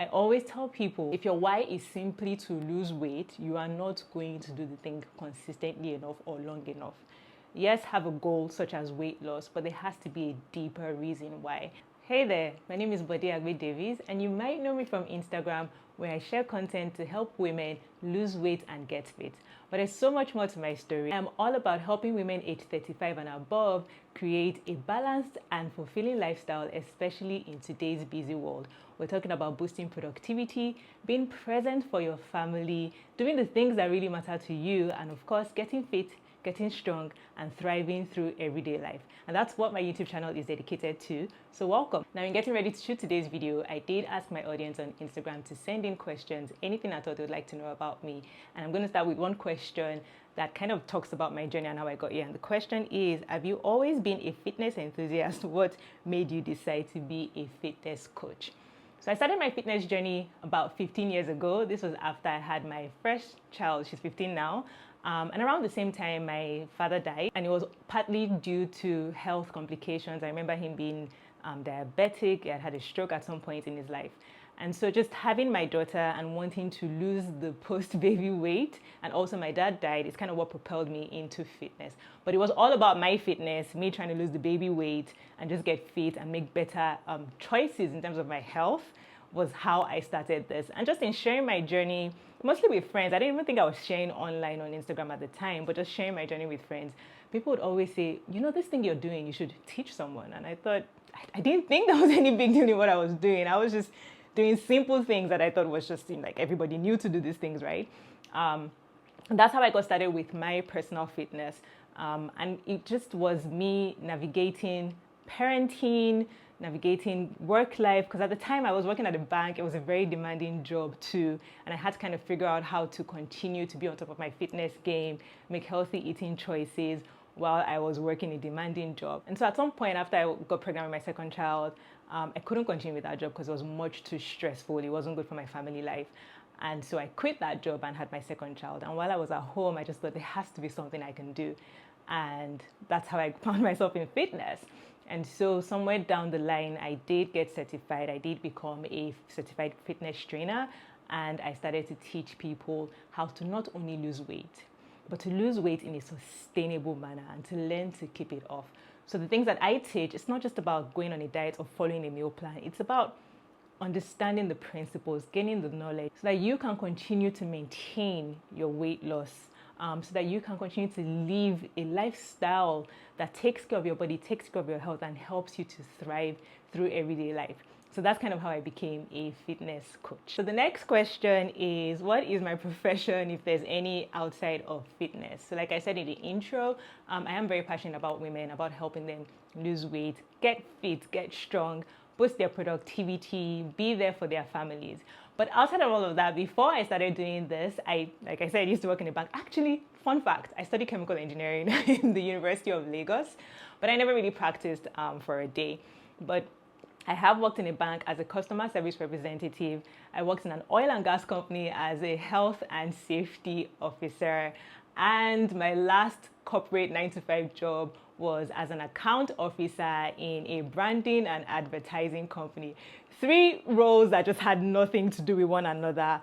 I always tell people, if your why is simply to lose weight, you are not going to do the thing consistently enough or long enough. Yes, have a goal such as weight loss, but there has to be a deeper reason why. Hey there, my name is Agbe-Davies, and you might know me from Instagram, where I share content to help women lose weight and get fit. But there's so much more to my story. I'm all about helping women aged 35 and above create a balanced and fulfilling lifestyle, especially in today's busy world. We're talking about boosting productivity, being present for your family, doing the things that really matter to you, and of course, getting fit, getting strong, and thriving through everyday life. And that's what my YouTube channel is dedicated to. So welcome. Now, in getting ready to shoot today's video, I did ask my audience on Instagram to send in questions, anything I thought they would like to know about me. And I'm going to start with one question that kind of talks about my journey and how I got here. And the question is, have you always been a fitness enthusiast? What made you decide to be a fitness coach? So I started my fitness journey about 15 years ago. This was after I had my first child. She's 15 now. And around the same time, my father died, and it was partly due to health complications. I remember him being diabetic. He had had a stroke at some point in his life. And so just having my daughter and wanting to lose the post-baby weight, and also my dad died, is kind of what propelled me into fitness. But it was all about my fitness, me trying to lose the baby weight and just get fit and make better choices in terms of my health, was how I started this. And just in sharing my journey, mostly with friends. I didn't even think I was sharing online on Instagram at the time, but just sharing my journey with friends. People would always say, you know, this thing you're doing, you should teach someone. And I thought, I didn't think there was any big deal in what I was doing. I was just doing simple things that I thought was just like everybody knew to do these things, right? That's how I got started with my personal fitness. And it just was me navigating parenting, navigating work life, because at the time I was working at a bank. It was a very demanding job too, and I had to kind of figure out how to continue to be on top of my fitness game, make healthy eating choices while I was working a demanding job. And so at some point after I got pregnant with my second child, I couldn't continue with that job because it was much too stressful. It wasn't good for my family life. And so I quit that job and had my second child. And while I was at home, I just thought there has to be something I can do. And that's how I found myself in fitness. And so somewhere down the line, I did get certified. I did become a certified fitness trainer, and I started to teach people how to not only lose weight, but to lose weight in a sustainable manner and to learn to keep it off. So the things that I teach, it's not just about going on a diet or following a meal plan. It's about understanding the principles, gaining the knowledge so that you can continue to maintain your weight loss, so that you can continue to live a lifestyle that takes care of your body, takes care of your health, and helps you to thrive through everyday life. So that's kind of how I became a fitness coach. So the next question is, what is my profession if there's any outside of fitness? So like I said in the intro, I am very passionate about women, about helping them lose weight, get fit, get strong, boost their productivity, be there for their families. But outside of all of that, before I started doing this, like I said, I used to work in a bank. Actually, fun fact, I studied chemical engineering in the University of Lagos, but I never really practiced for a day. But I have worked in a bank as a customer service representative. I worked in an oil and gas company as a health and safety officer. And my last corporate 9-to-5 job was as an account officer in a branding and advertising company. 3 roles that just had nothing to do with one another.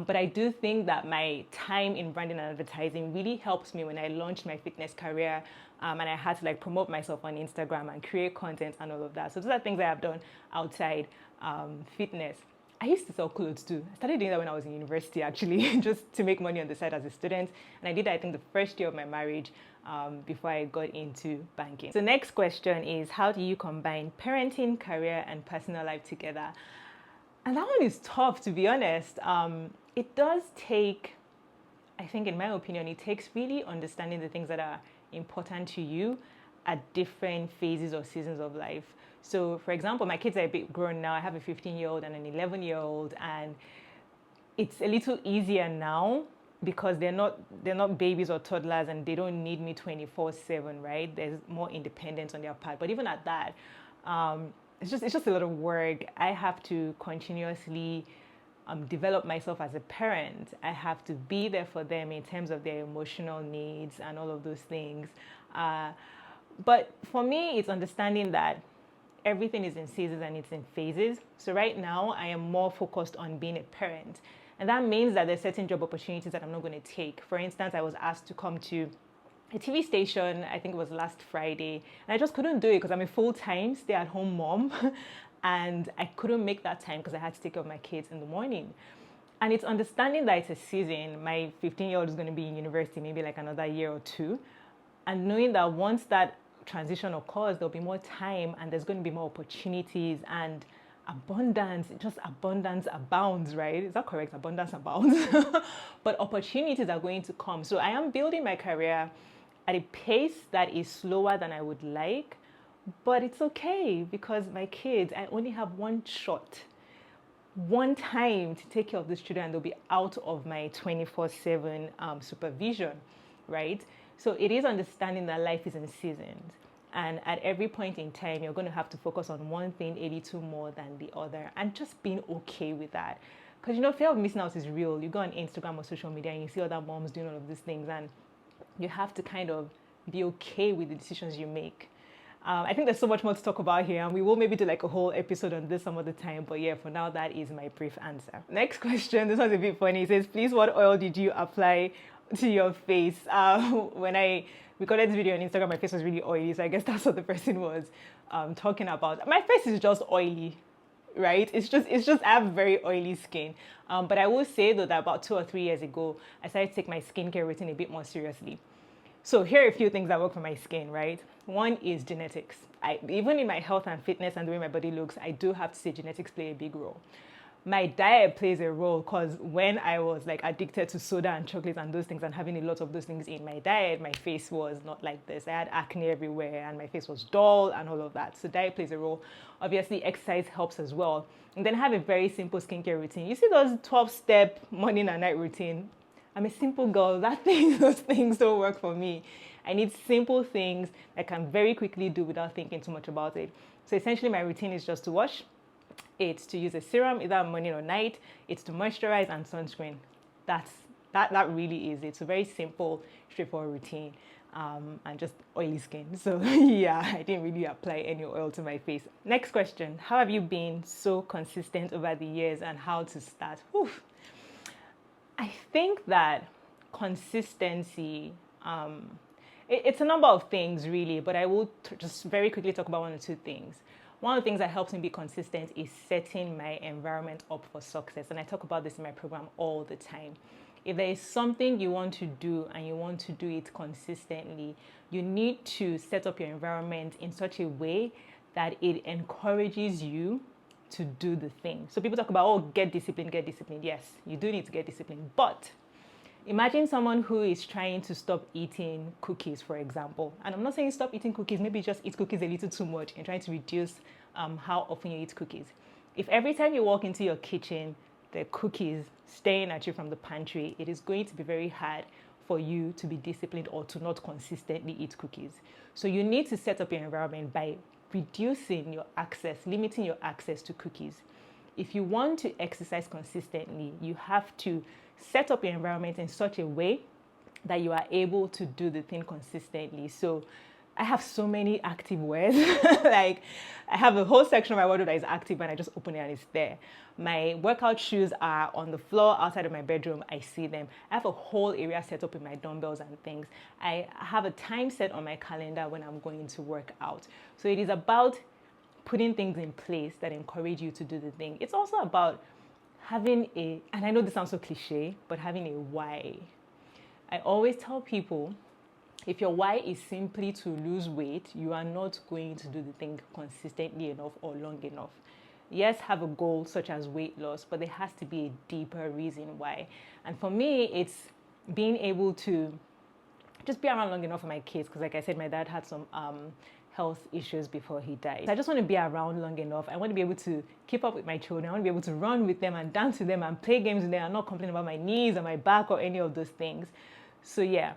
But I do think that my time in branding and advertising really helps me when I launched my fitness career, and I had to promote myself on Instagram and create content and all of that. So those are things I have done outside fitness. I used to sell clothes too. I started doing that when I was in university, actually, just to make money on the side as a student. And I did that, I think, the first year of my marriage before I got into banking. So next question is, how do you combine parenting, career, and personal life together? And that one is tough, to be honest. It does take, I think, in my opinion, it takes really understanding the things that are important to you at different phases or seasons of life. So for example, my kids are a bit grown now. I have a 15-year-old and an 11-year-old, and it's a little easier now because they're not babies or toddlers and they don't need me 24/7, right? There's more independence on their part. But even at that, it's just a lot of work. I have to continuously develop myself as a parent. I have to be there for them in terms of their emotional needs and all of those things. But for me, it's understanding that everything is in seasons and it's in phases. So right now I am more focused on being a parent. And that means that there's certain job opportunities that I'm not going to take. For instance, I was asked to come to a TV station, I think it was last Friday, and I just couldn't do it because I'm a full-time stay-at-home mom and I couldn't make that time because I had to take care of my kids in the morning. And it's understanding that it's a season. My 15-year-old is going to be in university maybe like another year or two, and knowing that once that transition occurs, there'll be more time and there's going to be more opportunities and abundance abounds, right? Is that correct? Abundance abounds. But opportunities are going to come. So I am building my career at a pace that is slower than I would like, but it's okay because my kids, I only have one shot, one time to take care of these children, and they'll be out of my 24/7 supervision, right? So it is understanding that life is in seasons. And at every point in time, you're going to have to focus on one thing a little more than the other, and just being okay with that. Because, fear of missing out is real. You go on Instagram or social media and you see other moms doing all of these things, and you have to kind of be okay with the decisions you make. I think there's so much more to talk about here, and we will maybe do like a whole episode on this some other time. But yeah, for now, that is my brief answer. Next question. This one's a bit funny. It says, please, what oil did you apply to your face? When I recorded this video on Instagram, my face was really oily, so I guess that's what the person was talking about. My face is just oily, right? It's just I have very oily skin. But I will say though that about 2 or 3 years ago, I started to take my skincare routine a bit more seriously. So here are a few things that work for my skin, right? One is genetics. Even in my health and fitness and the way my body looks, I do have to say genetics play a big role. My diet plays a role because when I was like addicted to soda and chocolate and those things and having a lot of those things in my diet, my face was not like this. I had acne everywhere and my face was dull and all of that. So diet plays a role. Obviously, exercise helps as well. And then I have a very simple skincare routine. You see those 12-step morning and night routine? I'm a simple girl. Those things don't work for me. I need simple things I can very quickly do without thinking too much about it. So essentially, my routine is just to wash. It's to use a serum either morning or night. It's to moisturize and sunscreen. That really is it. It's a very simple, straightforward routine, and just oily skin. So yeah, I didn't really apply any oil to my face. Next question: how have you been so consistent over the years, and how to start? Whew. I think that consistency, it's a number of things really, but I will just very quickly talk about 1 or 2 things. One of the things that helps me be consistent is setting my environment up for success. And I talk about this in my program all the time. If there is something you want to do and you want to do it consistently, you need to set up your environment in such a way that it encourages you to do the thing. So people talk about, oh, get disciplined, get disciplined. Yes, you do need to get disciplined. But imagine someone who is trying to stop eating cookies, for example. And I'm not saying stop eating cookies, maybe just eat cookies a little too much and trying to reduce how often you eat cookies. If every time you walk into your kitchen, there are cookies staring at you from the pantry, it is going to be very hard for you to be disciplined or to not consistently eat cookies. So you need to set up your environment by reducing your access, limiting your access to cookies. If you want to exercise consistently, you have to set up your environment in such a way that you are able to do the thing consistently. So I have so many active wears. Like I have a whole section of my wardrobe that is active and I just open it and it's there. My workout shoes are on the floor outside of my bedroom. I see them. I have a whole area set up with my dumbbells and things. I have a time set on my calendar when I'm going to work out. So it is about putting things in place that encourage you to do the thing. It's also about having and I know this sounds so cliche, but having a why. I always tell people, if your why is simply to lose weight, you are not going to do the thing consistently enough or long enough. Yes, have a goal such as weight loss, but there has to be a deeper reason why. And for me, it's being able to just be around long enough for my kids, because like I said, my dad had some health issues before he died. So I just want to be around long enough. I want to be able to keep up with my children. I want to be able to run with them and dance with them and play games with them and not complain about my knees or my back or any of those things. So yeah.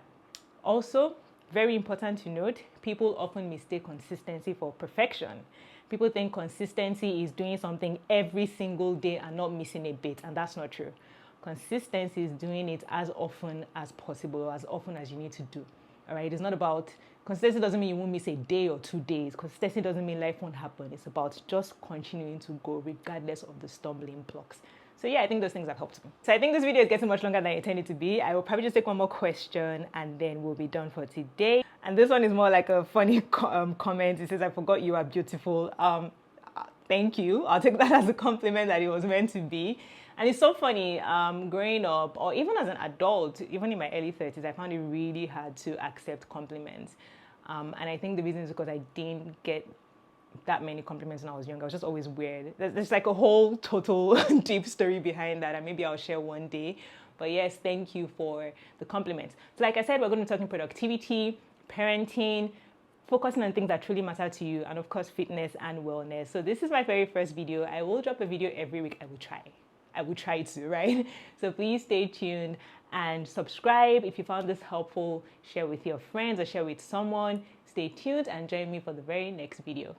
Also, very important to note, people often mistake consistency for perfection. People think consistency is doing something every single day and not missing a bit, and that's not true. Consistency is doing it as often as possible or as often as you need to do. All right, it's not about Consistency doesn't mean you won't miss a day or 2 days. Consistency doesn't mean life won't happen. It's about just continuing to go regardless of the stumbling blocks. So yeah, I think those things have helped me. So I think this video is getting much longer than I intended to be. I will probably just take one more question and then we'll be done for today. And this one is more like a funny comment. It says, "I forgot you are beautiful." Thank you. I'll take that as a compliment that it was meant to be. And it's so funny, growing up, or even as an adult, even in my early 30s, I found it really hard to accept compliments. And I think the reason is because I didn't get that many compliments when I was young. I was just always weird. There's like a whole total deep story behind that, and maybe I'll share one day. But yes, thank you for the compliments. So like I said, we're going to be talking productivity, parenting, focusing on things that truly matter to you, and of course, fitness and wellness. So this is my very first video. I will drop a video every week. I will try to, right? So please stay tuned and subscribe. If you found this helpful, share with your friends or share with someone. Stay tuned and join me for the very next video.